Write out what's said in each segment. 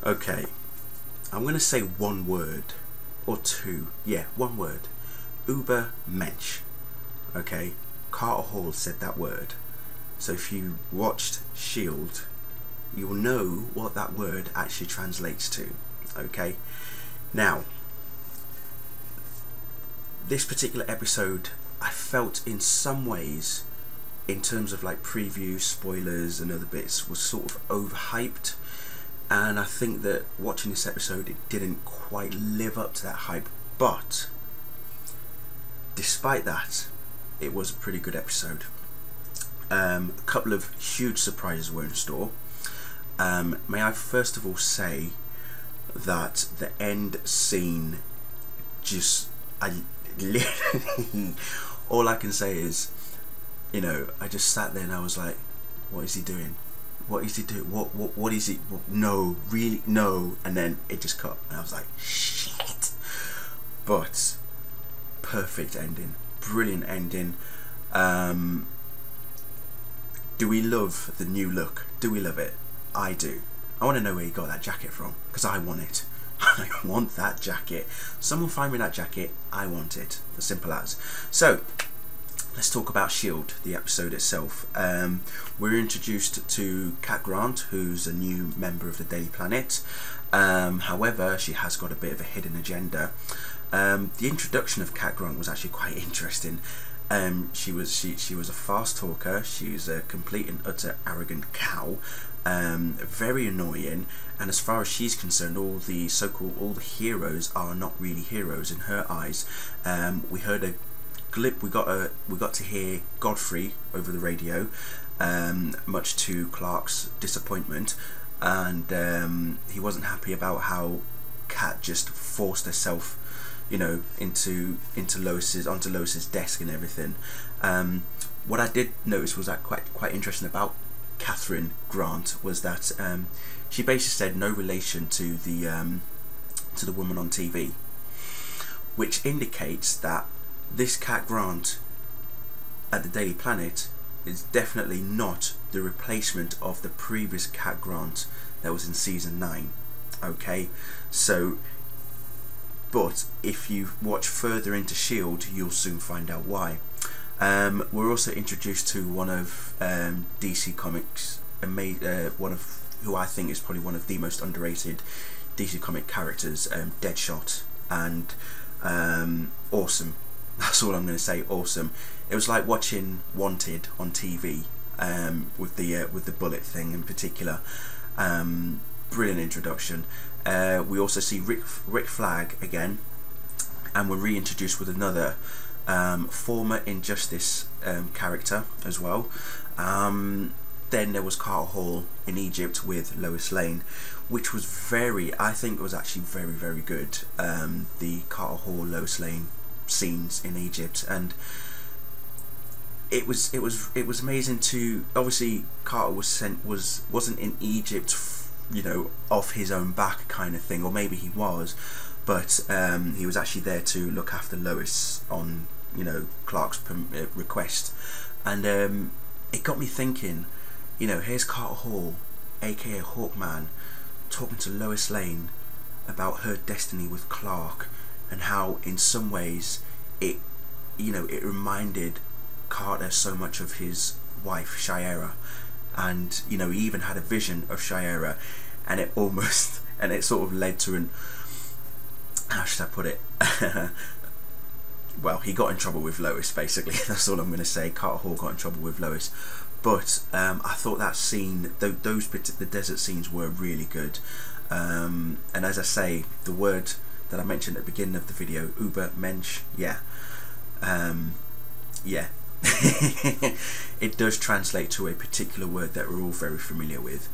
Okay, I'm gonna say one word or two. Yeah, one word. Ubermensch. Okay, Carter Hall said that word. So if you watched Shield, you will know what that word actually translates to. Okay, now this particular episode, I felt in some ways, in terms of like previews, spoilers and other bits, was sort of overhyped, and I think that watching this episode it didn't quite live up to that hype, but despite that it was a pretty good episode. A couple of huge surprises were in store. May I first of all say that the end scene, just I literally all I can say is, you know, I just sat there and I was like, what is he doing? What is he doing? What is he? No, really, no. And then it just cut, and I was like, shit. But perfect ending, brilliant ending. Do we love the new look? Do we love it? I do. I want to know where he got that jacket from, because I want it. I want that jacket. Someone find me that jacket. I want it. As simple as. So let's talk about Shield, the episode itself. We're introduced to Cat Grant, who's a new member of the Daily Planet. However, she has got a bit of a hidden agenda. The introduction of Cat Grant was actually quite interesting. She was a fast talker. She was a complete and utter arrogant cow. Very annoying, and as far as she's concerned, all the heroes are not really heroes in her eyes. We heard a clip. We got to hear Godfrey over the radio, much to Clark's disappointment, and he wasn't happy about how Kat just forced herself, you know, onto Lois's desk and everything. What I did notice was that quite interesting about Catherine Grant was that she basically said no relation to the woman on TV, which indicates that this Cat Grant at the Daily Planet is definitely not the replacement of the previous Cat Grant that was in season 9. Okay, so but if you watch further into Shield, you'll soon find out why. We're also introduced to one of DC Comics, one of who I think is probably one of the most underrated DC comic characters, Deadshot, and awesome. That's all I'm going to say. Awesome. It was like watching Wanted on TV, with the bullet thing in particular. Brilliant introduction. We also see Rick Flag again, and we're reintroduced with another former Injustice character as well. Then there was Carter Hall in Egypt with Lois Lane, which was I think it was actually very, very good. The Carter Hall Lois Lane scenes in Egypt, and it was amazing to, obviously Carter wasn't in Egypt, you know, off his own back kind of thing, or maybe he was, but he was actually there to look after Lois on, you know, Clark's request, and it got me thinking, you know, here's Carter Hall, aka Hawkman, talking to Lois Lane about her destiny with Clark, and how in some ways it reminded Carter so much of his wife Shiera, and you know, he even had a vision of Shiera, and it sort of led to how should I put it? Well, he got in trouble with Lois, basically. That's all I'm going to say. Carter Hall got in trouble with Lois, but I thought that scene, the desert scenes were really good, and as I say, the word that I mentioned at the beginning of the video, Ubermensch, yeah. It does translate to a particular word that we're all very familiar with.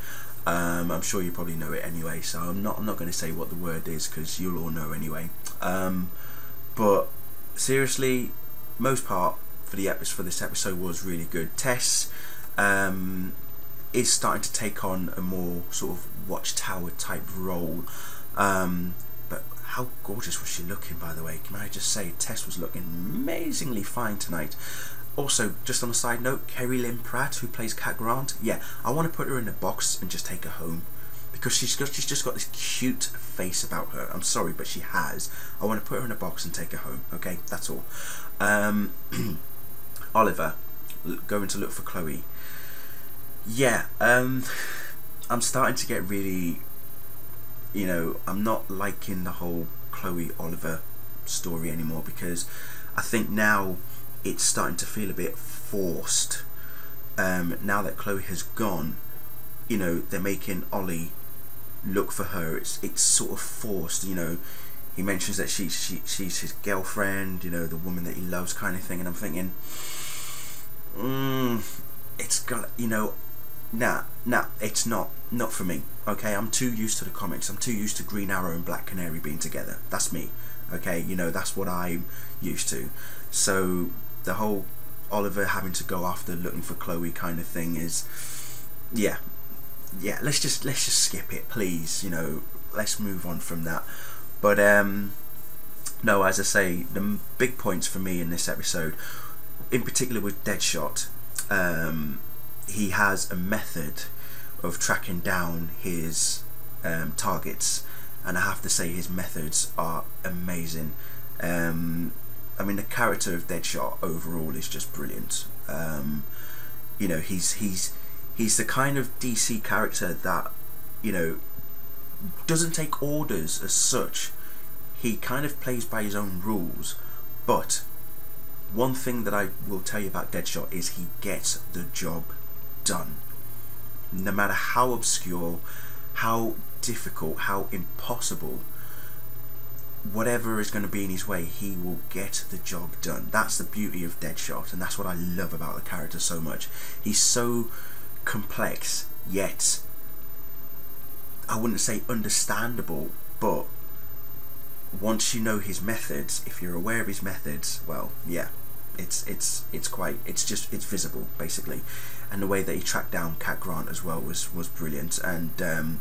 I'm sure you probably know it anyway, so I'm not going to say what the word is, because you'll all know anyway. But seriously, most part for this episode was really good. Tess is starting to take on a more sort of Watchtower type role. But how gorgeous was she looking, by the way? Can I just say, Tess was looking amazingly fine tonight. Also, just on a side note, Kerry Lynn Pratt, who plays Cat Grant, yeah, I want to put her in a box and just take her home, because she's just got this cute face about her. I'm sorry, but she has. I want to put her in a box and take her home. Okay, that's all. Oliver going to look for Chloe. Yeah, I'm starting to get really, you know, I'm not liking the whole Chloe Oliver story anymore, because I think now it's starting to feel a bit forced. Now that Chloe has gone, you know, they're making Ollie look for her. It's sort of forced, you know. He mentions that she's his girlfriend, you know, the woman that he loves, kind of thing, and I'm thinking, it's got, you know, nah, it's not for me. Okay, I'm too used to the comics. I'm too used to Green Arrow and Black Canary being together. That's me. Okay, you know, that's what I'm used to. So the whole Oliver having to go after looking for Chloe kind of thing is, yeah, let's just skip it, please. You know, let's move on from that. But no, as I say, the big points for me in this episode, in particular with Deadshot, he has a method of tracking down his targets, and I have to say his methods are amazing. I mean, the character of Deadshot overall is just brilliant. You know, he's the kind of DC character that, you know, doesn't take orders as such. He kind of plays by his own rules, but one thing that I will tell you about Deadshot is he gets the job done. No matter how obscure, how difficult, how impossible, whatever is going to be in his way, he will get the job done. That's the beauty of Deadshot, and that's what I love about the character so much. He's so complex, yet I wouldn't say understandable, but once you know his methods, if you're aware of his methods, well, yeah, it's visible, basically. And the way that he tracked down Cat Grant as well was brilliant. And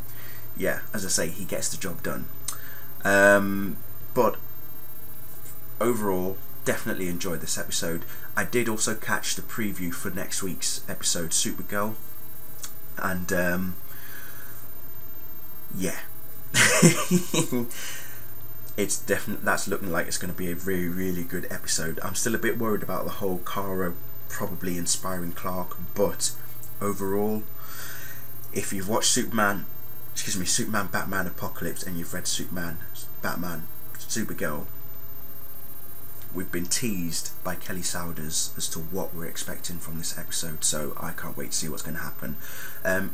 yeah, as I say, he gets the job done. But overall, definitely enjoyed this episode. I did also catch the preview for next week's episode, Supergirl, and yeah. It's definitely, that's looking like it's going to be a really, really good episode. I'm still a bit worried about the whole Kara probably inspiring Clark, but overall, if you've watched Superman, Batman Apocalypse, and you've read Superman, Batman, Supergirl, we've been teased by Kelly Souders as to what we're expecting from this episode, so I can't wait to see what's going to happen.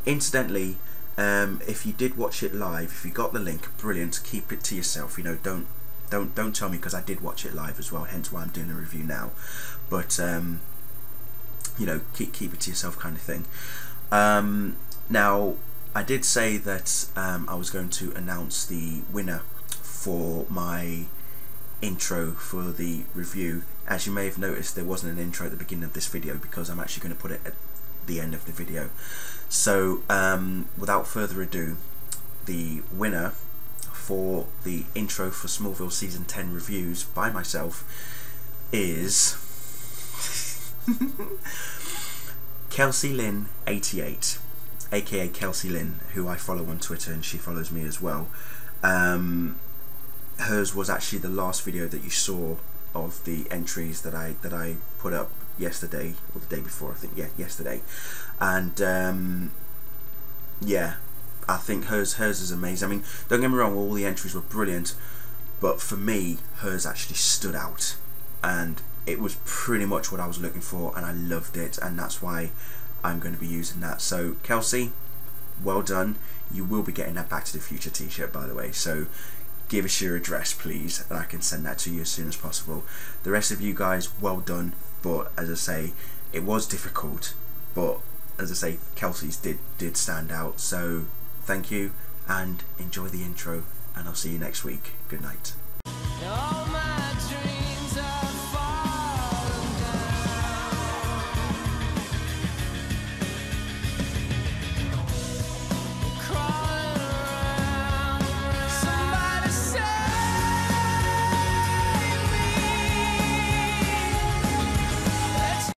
Incidentally, if you did watch it live, if you got the link, brilliant. Keep it to yourself. You know, don't tell me, because I did watch it live as well. Hence why I'm doing a review now. But you know, keep it to yourself, kind of thing. Now, I did say that I was going to announce the winner for my intro for the review. As you may have noticed, there wasn't an intro at the beginning of this video because I'm actually going to put it at the end of the video. So without further ado, the winner for the intro for Smallville Season 10 reviews by myself is Kelsey Lynn 88, aka Kelsey Lynn, who I follow on Twitter, and she follows me as well. Hers was actually the last video that you saw of the entries that I put up yesterday, or the day before, I think. Yeah, yesterday. And yeah, I think hers is amazing. I mean, don't get me wrong, all the entries were brilliant, but for me, hers actually stood out, and it was pretty much what I was looking for, and I loved it, and that's why I'm going to be using that. So Kelsey, well done. You will be getting that Back to the Future t-shirt, by the way, so give us your address, please, and I can send that to you as soon as possible. The rest of you guys, well done. But as I say, it was difficult, but as I say, Kelsey's did stand out. So thank you, and enjoy the intro, and I'll see you next week. Good night.